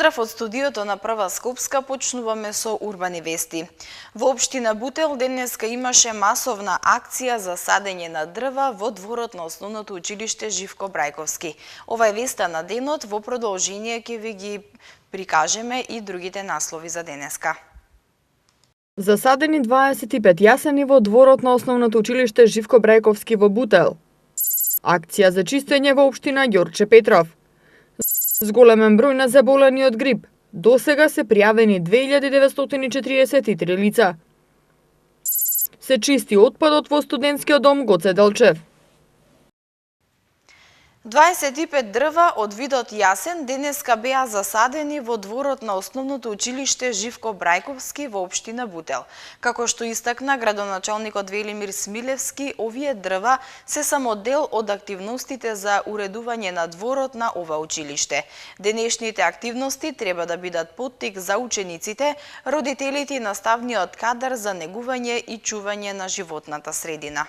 Поздрав од студиото на Прва Скопска, почнуваме со урбани вести. Во општина Бутел денеска имаше масовна акција за садење на дрва во дворот на основното училиште Живко Брајковски. Ова е веста на денот, во продолжение ќе ви ги прикажеме и другите наслови за денеска. Засадени 25 јасени во дворот на основното училиште Живко Брајковски во Бутел. Акција за чистење во општина Ѓорче Петров. Зголемен број на заболени од грип. До сега се пријавени 2943 лица. Се чисти отпадот во студентскиот дом Гоце Делчев. 25 дрва од видот јасен денеска беа засадени во дворот на основното училиште Живко Брајковски во општина Бутел. Како што истакна градоначалникот Велимир Смилевски, овие дрва се само дел од активностите за уредување на дворот на ова училиште. Денешните активности треба да бидат поттик за учениците, родителите и наставниот кадар за негување и чување на животната средина.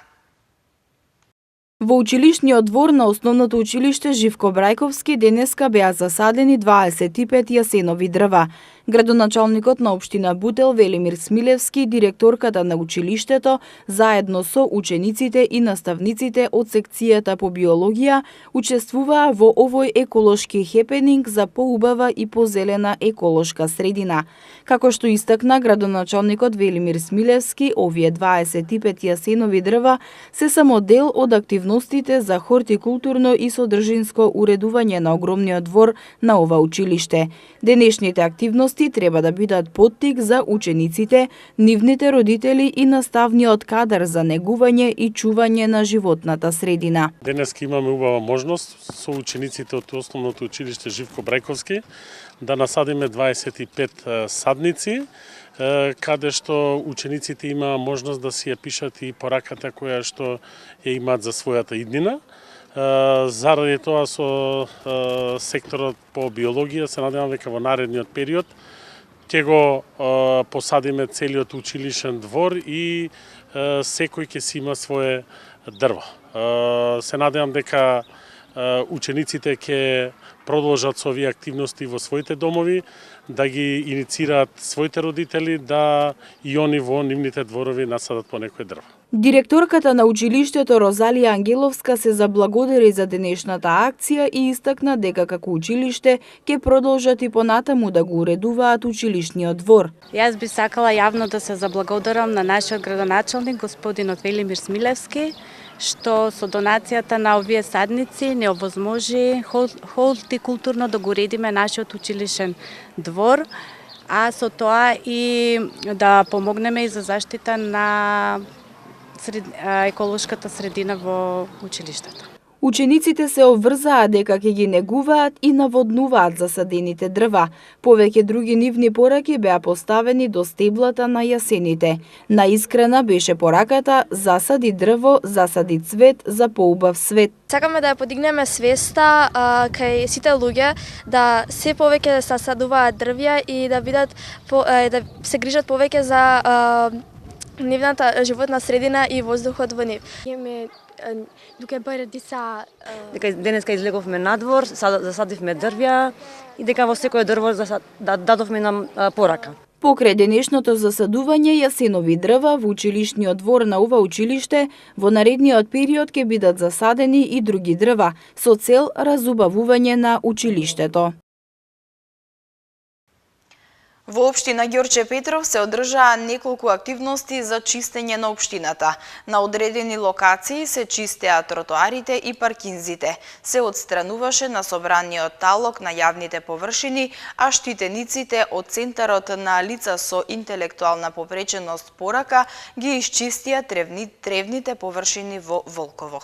Во училишниот двор на основното училиште Живко Брајковски денеска беа засадени 25 јасенови дрва. Градоначалникот на општина Бутел Велимир Смилевски, директорката на училиштето, заедно со учениците и наставниците од секцијата по биологија, учествуваа во овој еколошки хепенинг за поубава и позелена еколошка средина. Како што истакна градоначалникот Велимир Смилевски, овие 25 јасенови дрва се само дел од активностите за хортикултурно и содржинско уредување на огромниот двор на ова училиште. Денешните активности треба да бидат поттик за учениците, нивните родители и наставниот кадар за негување и чување на животната средина. Денес имаме убава можност со учениците од основното училиште Живко Брајковски да насадиме 25 садници, каде што учениците имаа можност да си ја пишат и пораката која што ја имаат за својата иднина. Заради тоа со секторот по биологија се надевам дека во наредниот период ќе го посадиме целиот училишен двор и секој ќе си има свое дрво. Се надевам дека учениците ќе продолжат со овие активности во своите домови, да ги иницираат своите родители да и они во нивните дворови насадат по некој дрво. Директорката на училиштето Розалија Ангеловска се заблагодари за денешната акција и истакна дека како училиште ќе продолжат и понатаму да го уредуваат училишниот двор. Јас би сакала јавно да се заблагодарам на нашиот градоначалник господинот Велимир Смилевски, што со донацијата на овие садници не овозможи хортикултурно да го уредиме нашиот училишен двор, а со тоа и да помогнеме и за заштита на еколошката средина во училиштето. Учениците се обврзаа дека ќе ги негуваат и наводнуваат засадените дрва. Повеќе други нивни пораки беа поставени до стеблата на јасените. Наискрена беше пораката засади дрво, засади цвет за поубав свет. Сакаме да ја подигнеме свеста кај сите луѓе да се повеќе да садуваат дрвја и да бидат да се грижат повеќе за нивната животна средина и воздухот во нив. Дека денеска излеговме надвор, засадивме дрвја и дека во секој дрво дадовме нам порака. Покрај денешното засадување јасенови дрва во училишниот двор на ова училиште, во наредниот период ќе бидат засадени и други дрва со цел разубавување на училиштето. Во општина Ѓорче Петров се одржаа неколку активности за чистење на општината. На одредени локации се чистеа тротоарите и паркинзите. Се отстрануваше на собраниот талок на јавните површини, а штитениците од Центарот на лица со интелектуална попреченост порака ги исчистија тревните површини во Волково.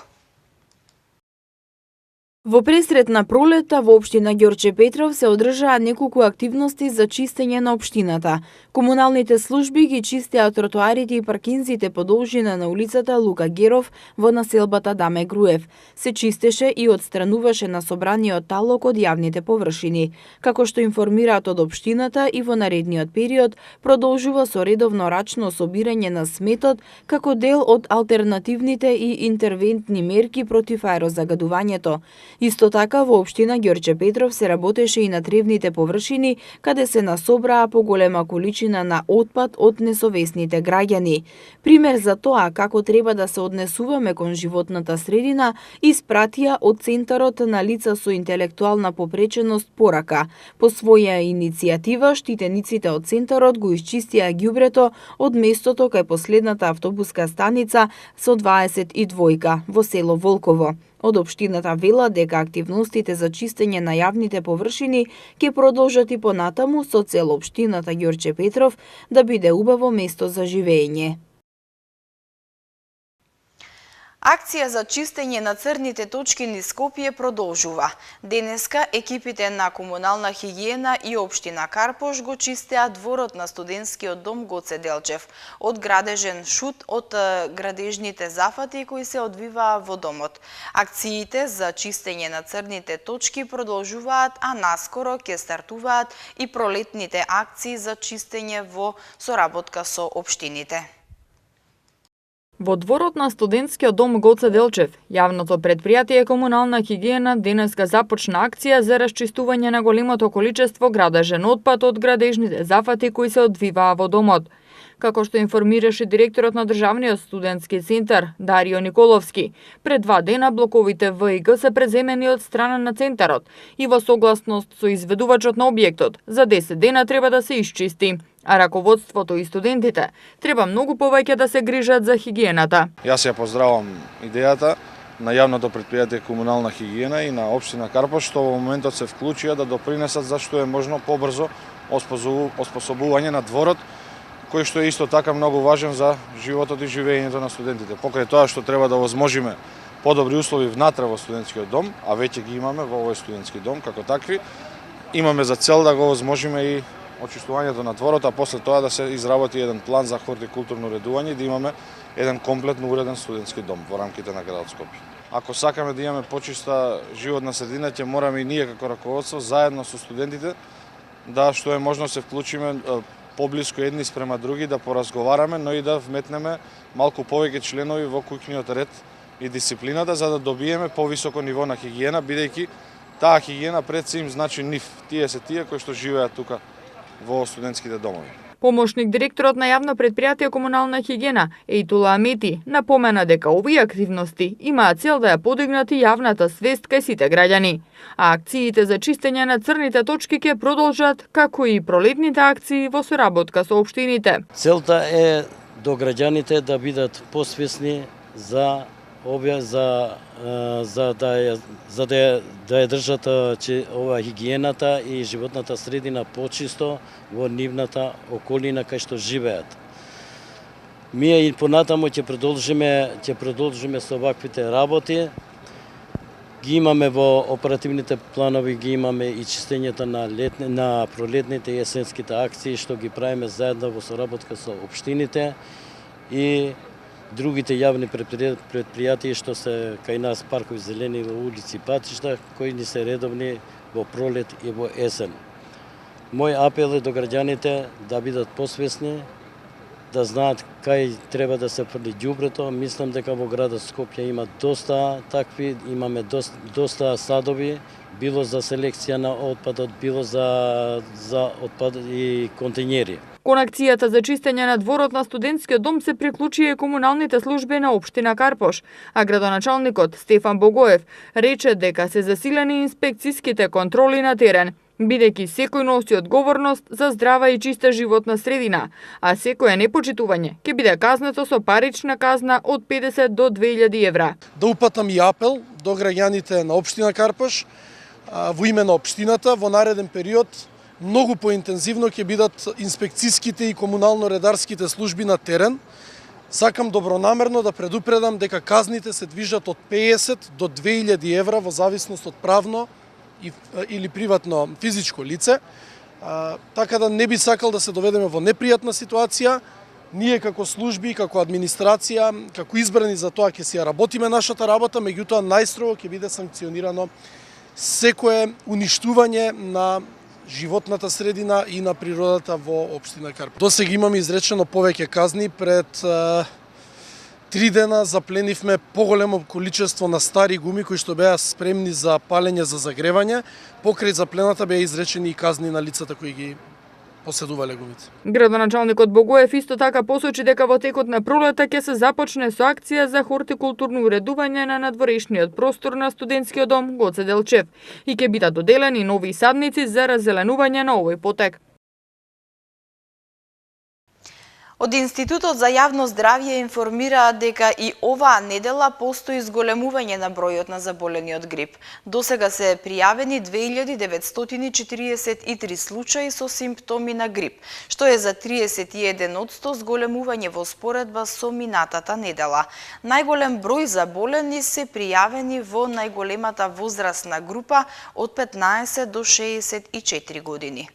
Во пресрет на пролета во општина Ѓорче Петров се одржаа неколку активности за чистење на општината. Комуналните служби ги чистеа тротоарите и паркинзите по должина на улицата Лука Геров во населбата Даме Груев. Се чистеше и отстрануваше на собраниот талок од јавните површини. Како што информираат од општината и во наредниот период продолжува со редовно рачно собирање на сметот како дел од алтернативните и интервентни мерки против аерозагадувањето. Исто така во општина Ѓорче Петров се работеше и на тревните површини, каде се насобраа поголема количина на отпад од несовесните граѓани. Пример за тоа како треба да се однесуваме кон животната средина испратија од Центарот на лица со интелектуална попреченост порака. По своја иницијатива, штитениците од Центарот го исчистија ѓубрето од местото кај последната автобуска станица со 22 во село Волково. Од општината велат дека активностите за чистење на јавните површини ќе продолжат и понатаму со цел општината Ѓорче Петров да биде убаво место за живење. Акција за чистење на црните точки низ Скопје продолжува. Денеска екипите на комунална хигиена и општина Карпош го чистеа дворот на студентскиот дом Гоце Делчев од градежен шут од градежните зафати кои се одвиваа во домот. Акциите за чистење на црните точки продолжуваат, а наскоро ќе стартуваат и пролетните акции за чистење во соработка со општините. Во дворот на студентскиот дом Гоце Делчев, јавното претпријатие комунална хигиена денеска започна акција за расчистување на големото количество градежен отпад од градежните зафати кои се одвиваа во домот. Како што информираше директорот на Државниот студентски центар Дарио Николовски, пред 2 дена блоковите В и Г се преземени од страна на центарот и во согласност со изведувачот на објектот, за 10 дена треба да се исчисти, а раководството и студентите треба многу повеќе да се грижат за хигиената. Јас ја поздравам идејата на јавното претпријатие комунална хигиена и на општина Карпош што во моментот се вклучија да допринесат за што е можно побрзо оспособување на дворот, кој што е исто така многу важен за животот и живењето на студентите. Покрај тоа што треба да возможиме подобри услови внатре во студентскиот дом, а веќе ги имаме во овој студентски дом како такви, имаме за цел да го возможиме и очистувањето на дворот, а после тоа да се изработи еден план за хортикултурно редување и да имаме еден комплетно уреден студентски дом во рамките на градот Скопје. Ако сакаме да имаме почиста животна средина, ќе мораме и ние како раководство заедно со студентите да што е можно се вклучиме поблиску едни спрема други, да поразговараме, но и да вметнеме малку повеќе членови во куќниот ред и дисциплината за да добиеме повисоко ниво на хигиена, бидејќи таа хигиена пред се им значи нив. Тие се тие кои што живеат тука во студентските домови. Помошник директорот на јавно претпријатие комунална хигиена Ейтула Амети напомена дека овие активности имаат цел да ја подигнат и јавната свест кај сите граѓани, а акциите за чистење на црните точки ќе продолжат, како и пролетните акции во соработка со општините. Целта е до граѓаните да бидат посвесни за да ја држат ова хигиената и животната средина почисто во нивната околина кај што живеат. Ние и понатаму ќе продолжиме со ваквите работи. Ги имаме во оперативните планови, ги имаме и чистењето на пролетните и есенските акции што ги правиме заедно во соработка со општините и другите јавни претпријатија што се кај нас паркови зелени во улици и патишта, кои ни се редовни во пролет и во есен. Мој апел е до граѓаните да бидат посвесни, да знаат кај треба да се фрли ѓубрето. Мислам дека во градот Скопје има доста такви, имаме доста садови, било за селекција на отпадот, било за отпад и контејнери. Кон акцијата за чистење на дворот на студентскиот дом се приклучија и комуналните служби на општина Карпош, а градоначалникот Стефан Богоев рече дека се засилени инспекцијските контроли на терен, бидејќи секој носи одговорност за здрава и чиста животна средина, а секое непочитување ќе биде казнето со парична казна од 50 до 2000 евра. Да упатам и апел до граѓаните на општина Карпош во име на општината во нареден период многу поинтензивно ќе бидат инспекцијските и комунално-редарските служби на терен. Сакам добронамерно да предупредам дека казните се движат од 50 до 2000 евра во зависност од правно или приватно физичко лице. Така да не би сакал да се доведеме во непријатна ситуација. Ние како служби, како администрација, како избрани за тоа ќе си ја работиме нашата работа, меѓутоа најстрого ќе биде санкционирано секое уништување на животната средина и на природата во општина Карпош. Досега имаме изречено повеќе казни пред 3 дена запленивме поголемо количество на стари гуми кои што беа спремни за палење за загревање. Покрај заплената беа изречени и казни на лицата кои ги поседувале гумите. Градоначалникот Богоев исто така посочи дека во текот на пролета ќе се започне со акција за хортикултурно уредување на надворешниот простор на студентскиот дом Гоце Делчев и ќе бидат доделени нови садници за раззеленување на овој потек. Од Институтот за јавно здравје информираат дека и оваа недела постои зголемување на бројот на заболени од грип. Досега се пријавени 2943 случаи со симптоми на грип, што е за 31% зголемување во споредба со минатата недела. Најголем број заболени се пријавени во најголемата возрастна група од 15 до 64 години.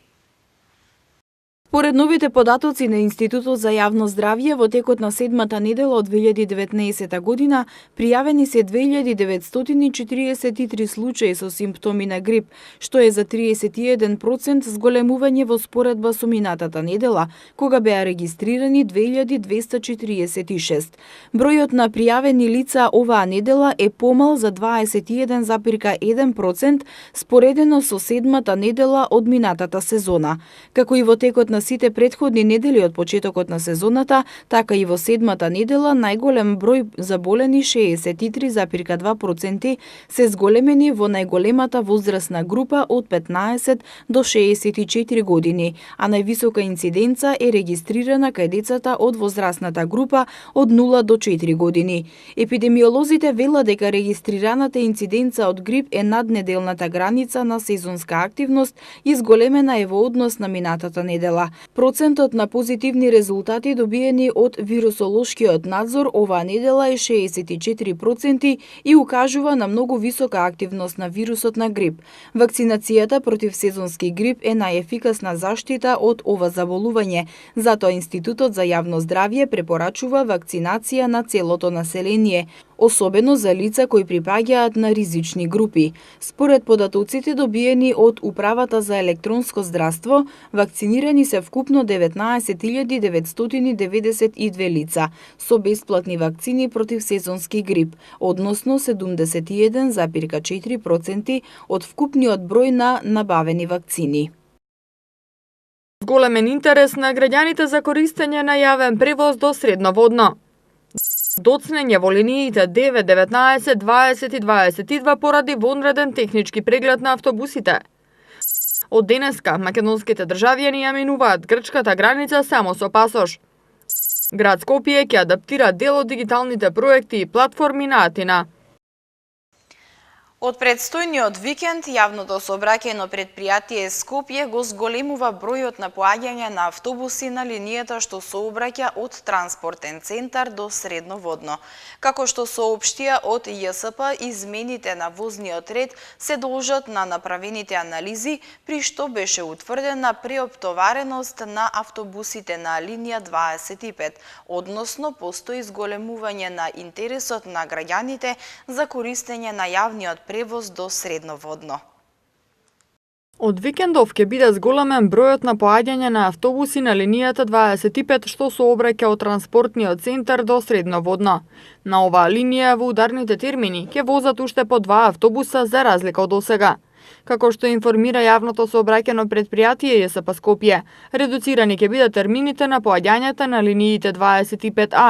Според новите податоци на Институтот за јавно здравје, во текот на седмата недела од 2019 година пријавени се 2943 случаи со симптоми на грип, што е за 31% зголемување во споредба со минатата недела, кога беа регистрирани 2246. Бројот на пријавени лица оваа недела е помал за 21,1% споредено со седмата недела од минатата сезона. Како и во текот на сите претходни недели од почетокот на сезоната, така и во седмата недела најголем број заболени 63,2% се зголемени во најголемата возрастна група од 15 до 64 години, а највисока инциденца е регистрирана кај децата од возрастната група од 0 до 4 години. Епидемиолозите велат дека регистрираната инциденца од грип е над неделната граница на сезонска активност и зголемена е во однос на минатата недела. Процентот на позитивни резултати добиени од вирусолошкиот надзор оваа недела е 64% и укажува на многу висока активност на вирусот на грип. Вакцинацијата против сезонски грип е најефикасна заштита од ова заболување, затоа Институтот за јавно здравје препорачува вакцинација на целото население, особено за лица кои припаѓаат на ризични групи. Според податоците добиени од Управата за електронско здравство, вакцинирани се вкупно 19.992 лица со бесплатни вакцини против сезонски грип, односно 71,4% од вкупниот број на набавени вакцини. Големен интерес на граѓаните за користење на јавен превоз до Средноводно. Доцнење во линиите 9, 19, 20 и 22 поради вонреден технички преглед на автобусите. Од денеска македонските државјани ја минуваат грчката граница само со пасош. Град Скопје ќе адаптира дел од дигиталните проекти и платформи на Атина. Од предстојниот викенд, јавното сообраќајно предпријатие Скопје го зголемува бројот на поаѓање на автобуси на линијата што сообраќа од транспортен центар до Средноводно. Како што соопштија од ЈСП, измените на возниот ред се должат на направените анализи, при што беше утврдена преоптовареност на автобусите на линија 25, односно постои зголемување на интересот на граѓаните за користење на јавниот превоз до Средноводно. Од викендов ќе биде зголемен бројот на поаѓање на автобуси на линијата 25 што сообраќа од транспортниот центар до Средноводно. На оваа линија во ударните термини ќе возат уште по 2 автобуса за разлика од досега. Како што информира јавното сообраќајно предпријатие ЈСП Скопје, редуцирани ќе бидат термините на поаѓањата на линиите 25А,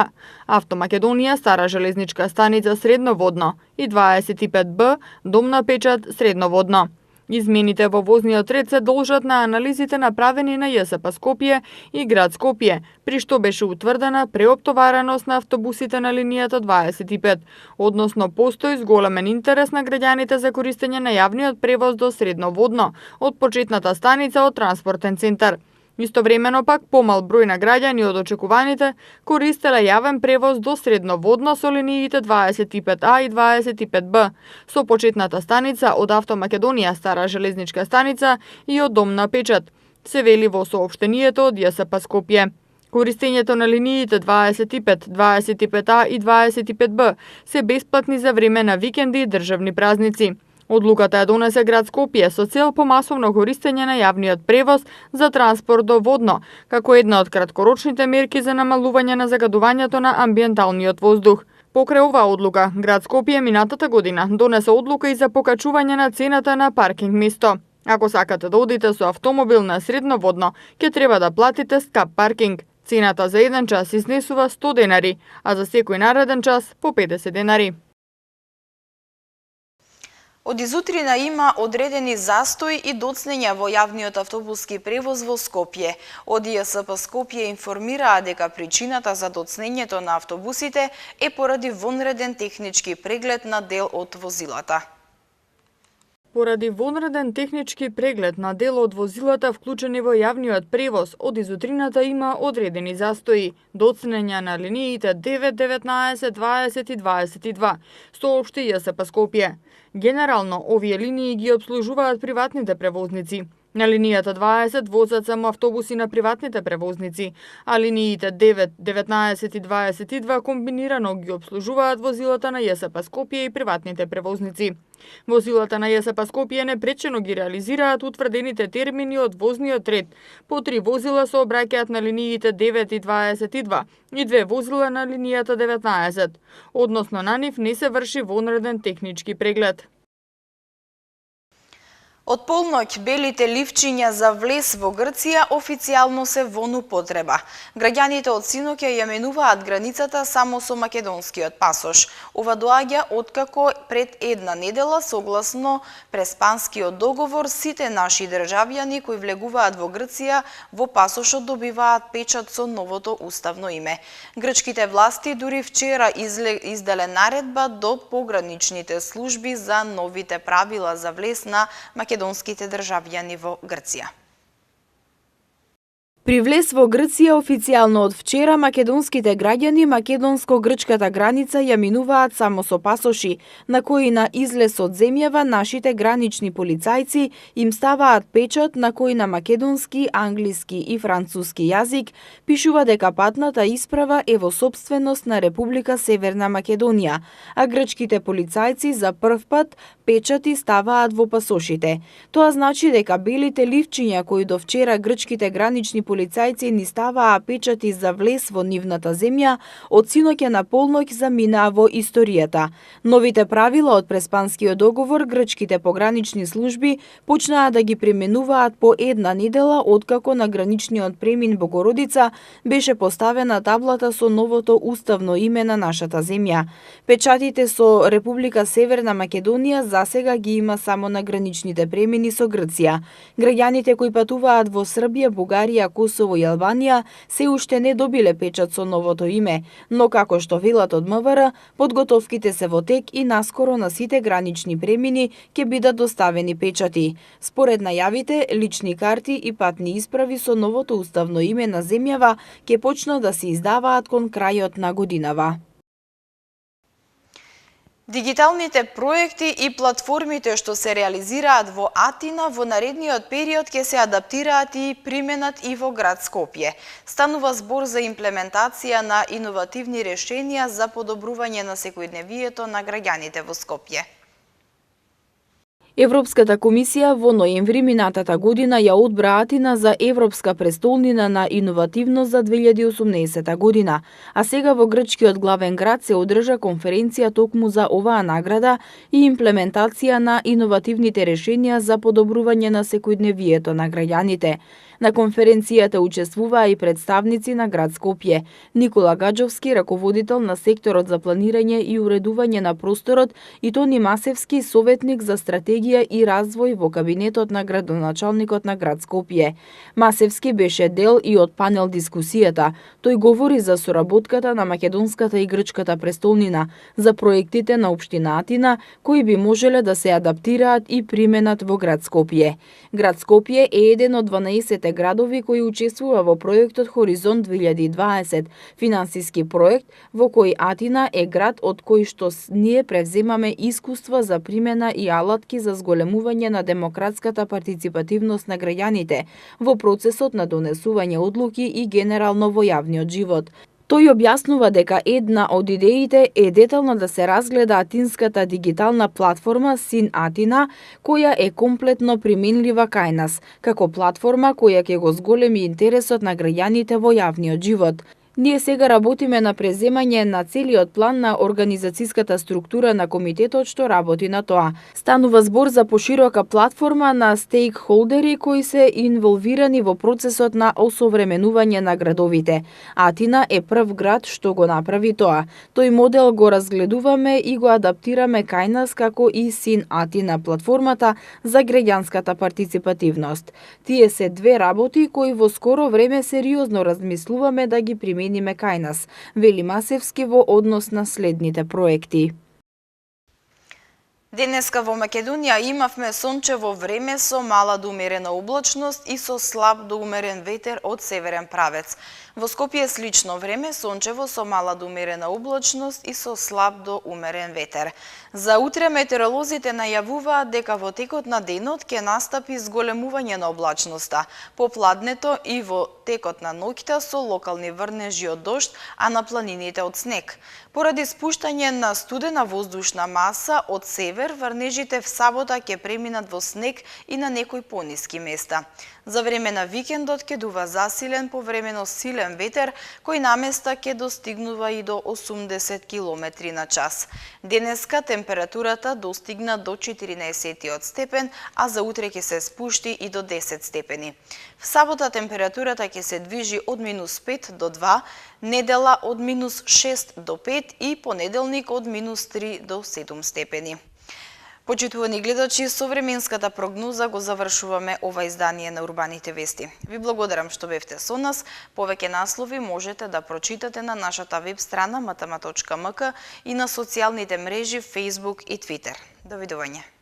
Автомакедонија Стара железничка станица Средноводно и 25Б Домна печат Средноводно. Измените во возниот ред се должат на анализите направени на ЈСП Скопје и град Скопје, при што беше утврдена преоптовареност на автобусите на линијата 25, односно постои зголемен интерес на граѓаните за користење на јавниот превоз до Средноводно од почетната станица од транспортен центар. Истовремено пак помал број на граѓани од очекуваните користеле јавен превоз до Средноводно со линиите 25А и 25Б, со почетната станица од Автомакедонија Стара железничка станица и од Домна печат, се вели во соопштението од ЈСП Скопје. Користењето на линиите 25, 25А и 25Б се бесплатни за време на викенди и државни празници. Одлуката ја донесе град Скопје со цел по масовно користење на јавниот превоз за транспорт до водно, како една од краткорочните мерки за намалување на загадувањето на амбиенталниот воздух. Покрај оваа одлука, град Скопје минатата година донесе одлука и за покачување на цената на паркинг место. Ако сакате да одите со автомобил на средно водно, ќе треба да платите скап паркинг. Цената за 1 час изнесува 100 денари, а за секој нареден час по 50 денари. Од изутрина има одредени застои и доцнења во јавниот автобуски превоз во Скопје. Од ЈСП Скопје информираа дека причината за доцнењето на автобусите е поради вонреден технички преглед на дел од возилата. Поради вонреден технички преглед на дел од возилата вклучени во јавниот превоз, од изутрината има одредени застои, доцнења на линиите 9, 19, 20 и 22, соопшти ЈСП Скопје. Генерално, овие линии ги обслужуваат приватните превозници. На линијата 20 возат само автобуси на приватните превозници, а линиите 9, 19 и 22 комбинирано ги обслужуваат возилата на ЈСП Скопје и приватните превозници. Возилата на ЈСП Скопје непречено ги реализираат утврдените термини од возниот ред. По 3 возила се обраќаат на линиите 9 и 22 и 2 возила на линијата 19. Односно на нив не се врши вонреден технички преглед. Од полноќ белите ливчиња за влез во Грција официјално се во употреба. Граѓаните од синоќ ја менуваат границата само со македонскиот пасош. Ова доаѓа откако пред една недела, согласно преспанскиот договор, сите наши државјани кои влегуваат во Грција во пасошот добиваат печат со новото уставно име. Грчките власти дури вчера изделе наредба до пограничните служби за новите правила за влез на македонските државјани во Грција. При влез во Грција официјално од вчера македонските граѓани македонско-грчката граница ја минуваат само со пасоши, на кои на излез од земјава нашите гранични полицајци им ставаат печат на кој на македонски, англиски и француски јазик пишува дека патната исправа е во сопственост на Република Северна Македонија, а грчките полицајци за прв пат печати ставаат во пасошите. Тоа значи дека белите ливчиња кои до вчера грчките гранични полицајци ни ставаа печати за влез во нивната земја, од синоќ на полноќ заминаа во историјата. Новите правила од преспанскиот договор грчките погранични служби почнаа да ги применуваат по една недела откако на граничниот премин Богородица беше поставена таблата со новото уставно име на нашата земја. Печатите со Република Северна Македонија засега ги има само на граничните премини со Грција. Граѓаните кои патуваат во Србија, Бугарија, Косово и Албанија се уште не добиле печат со новото име, но како што велат од МВР, подготовките се во тек и наскоро на сите гранични премини ќе бидат доставени печати. Според најавите, лични карти и патни исправи со новото уставно име на земјава ќе почнат да се издаваат кон крајот на годинава. Дигиталните проекти и платформите што се реализираат во Атина во наредниот период ќе се адаптираат и применат и во град Скопје. Станува збор за имплементација на иновативни решенија за подобрување на секојдневието на граѓаните во Скопје. Европската комисија во ноември минатата година ја одбра Атина за Европска престолнина на иновативност за 2018 година, а сега во грчкиот главен град се одржа конференција токму за оваа награда и имплементација на иновативните решенија за подобрување на секојдневието на граѓаните. На конференцијата учествуваа и представници на град Скопје. Никола Гаджовски, раководител на секторот за планирање и уредување на просторот, и Тони Масевски, советник за стратегија и развој во кабинетот на градоначалникот на град Скопје. Масевски беше дел и од панел дискусијата. Тој говори за соработката на македонската и грчката престолнина, за проектите на општина Атина, кои би можеле да се адаптираат и применат во град Скопје. Град Скопје е еден од 12 градови кои учествува во проектот Хоризонт 2020, финансиски проект во кој Атина е град од кој што ние превземаме искуства за примена и алатки за зголемување на демократската партиципативност на граѓаните во процесот на донесување одлуки и генерално во јавниот живот. Тој објаснува дека една од идеите е детално да се разгледа атинската дигитална платформа Син Атина, која е комплетно применлива кај нас, како платформа која ќе го зголеми интересот на граѓаните во јавниот живот. Ние сега работиме на преземање на целиот план на организацијската структура на комитетот што работи на тоа. Станува збор за поширока платформа на стейкхолдери кои се инволвирани во процесот на осовременување на градовите. Атина е прв град што го направи тоа. Тој модел го разгледуваме и го адаптираме кај нас како и Син Атина платформата за граѓанската партиципативност. Тие се две работи кои во скоро време сериозно размислуваме да ги примениме кај нас, вели Масевски во однос на следните проекти. Денеска во Македонија имавме сончево време со мала до умерена облачност и со слаб до умерен ветер од северен правец. Во Скопје слично време, сончево со мала до умерена облачност и со слаб до умерен ветер. За утре метеоролозите најавуваат дека во текот на денот ќе настапи зголемување на облачноста, попладнето и во текот на ноќта со локални врнежи од дожд, а на планините од снег. Поради спуштање на студена воздушна маса од север, врнежите в сабота ќе преминат во снег и на некои пониски места. За време на викендот ќе дува засилен повремено силен ветер, кој наместа ќе достигнува и до 80 км на час. Денеска температурата достигна до 14 степен, а за утре ќе се спушти и до 10 степени. В сабота температурата ќе се движи од -5 до 2, недела од -6 до 5 и понеделник од -3 до 7 степени. Почитувани гледачи, со временската прогноза го завршуваме ова издание на Урбаните вести. Ви благодарам што бевте со нас. Повеќе наслови можете да прочитате на нашата веб страна matama.mk и на социјалните мрежи Facebook и Twitter. Довидување.